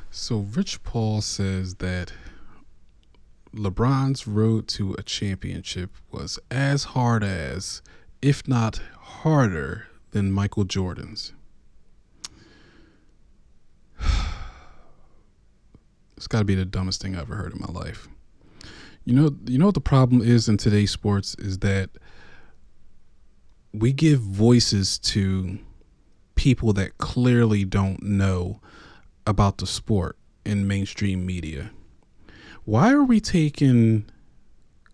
So Rich Paul says that LeBron's road to a championship was as hard as, if not harder, than Michael Jordan's. It's got to be the dumbest thing I've ever heard in my life. You know what the problem is in today's sports is that we give voices to people that clearly don't know about the sport in mainstream media. Why are we taking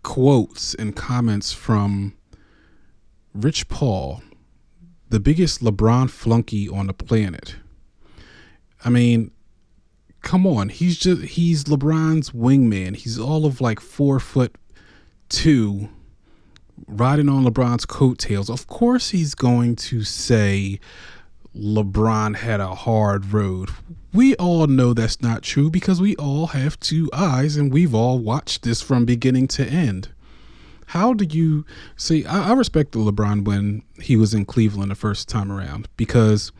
quotes and comments from Rich Paul, the biggest LeBron flunky on the planet? I mean, come on, he's LeBron's wingman. He's all of like 4'2", riding on LeBron's coattails. Of course he's going to say LeBron had a hard road. We all know that's not true because we all have two eyes and we've all watched this from beginning to end. How do you see? I respect the LeBron when he was in Cleveland the first time around because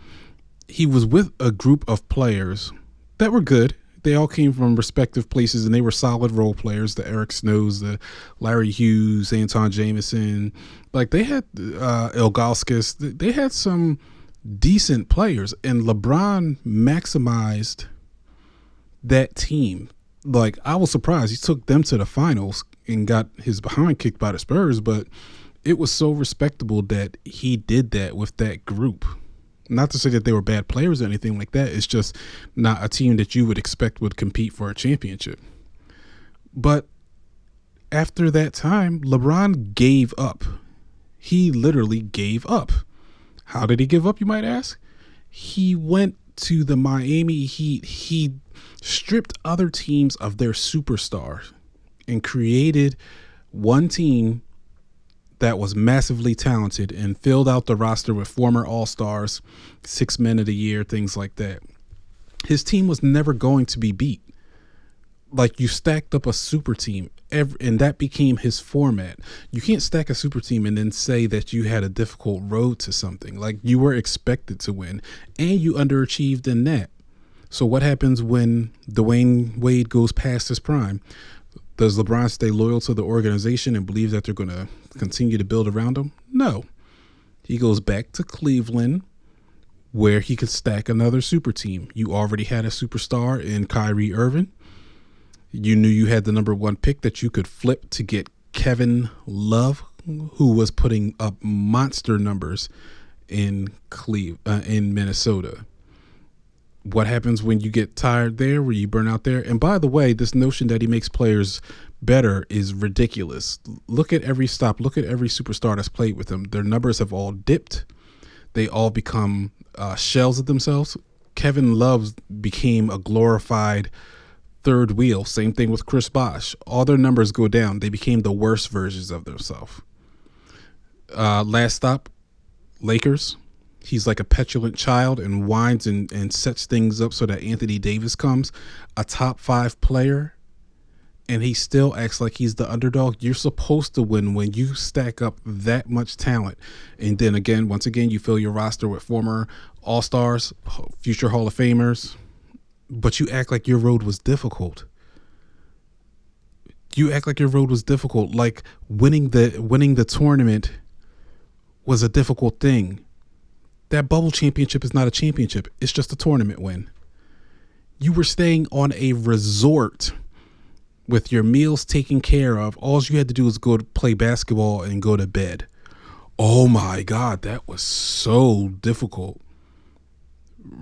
he was with a group of players that were good. They all came from respective places and they were solid role players. The Eric Snows, the Larry Hughes, Anton Jameson. Like they had Ilgauskas. They had some decent players, and LeBron maximized that team. Like, I was surprised he took them to the finals and got his behind kicked by the Spurs, but it was so respectable that he did that with that group. Not to say that they were bad players or anything like that. It's just not a team that you would expect would compete for a championship. But after that time, LeBron gave up. He literally gave up. How did he give up, you might ask? He went to the Miami Heat. He stripped other teams of their superstars and created one team that was massively talented and filled out the roster with former All-Stars, 6 men of the year, things like that. His team was never going to be beat. Like, you stacked up a super team, and that became his format. You can't stack a super team and then say that you had a difficult road to something. Like, you were expected to win, and you underachieved in that. So what happens when Dwayne Wade goes past his prime? Does LeBron stay loyal to the organization and believe that they're going to continue to build around him? No. He goes back to Cleveland, where he could stack another super team. You already had a superstar in Kyrie Irving. You knew you had the number one pick that you could flip to get Kevin Love, who was putting up monster numbers in Minnesota. What happens when you get tired there, where you burn out there? And by the way, this notion that he makes players better is ridiculous. Look at every superstar that's played with him. Their numbers have all dipped. They all become shells of themselves. Kevin Love became a glorified third wheel. Same thing with Chris Bosh. All their numbers go down. They became the worst versions of themselves. Last stop, Lakers. He's like a petulant child and whines and sets things up so that Anthony Davis comes, a top 5 player, and he still acts like he's the underdog. You're supposed to win when you stack up that much talent. And then again, once again, you fill your roster with former All-Stars, future Hall of Famers, but you act like your road was difficult. Like winning the tournament was a difficult thing. That bubble championship is not a championship. It's just a tournament win. You were staying on a resort with your meals taken care of. All you had to do was go to play basketball and go to bed. Oh my God, that was so difficult.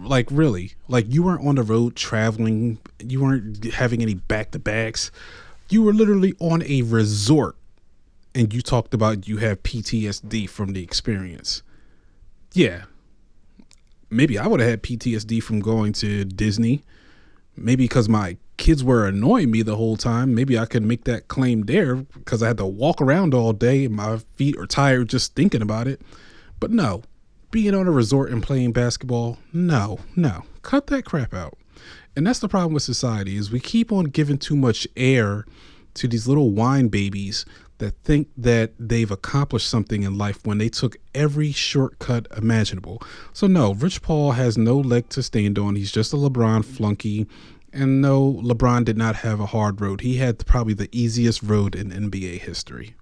Like, really, like, you weren't on the road traveling. You weren't having any back-to-backs. You were literally on a resort, and you talked about you have PTSD from the experience. Yeah. Maybe I would have had PTSD from going to Disney. Maybe because my kids were annoying me the whole time. Maybe I could make that claim there because I had to walk around all day and my feet are tired just thinking about it. But no, being on a resort and playing basketball, no, cut that crap out. And that's the problem with society is we keep on giving too much air to these little wine babies that think that they've accomplished something in life when they took every shortcut imaginable. So no, Rich Paul has no leg to stand on. He's just a LeBron flunky, And no, LeBron did not have a hard road. He had probably the easiest road in NBA history.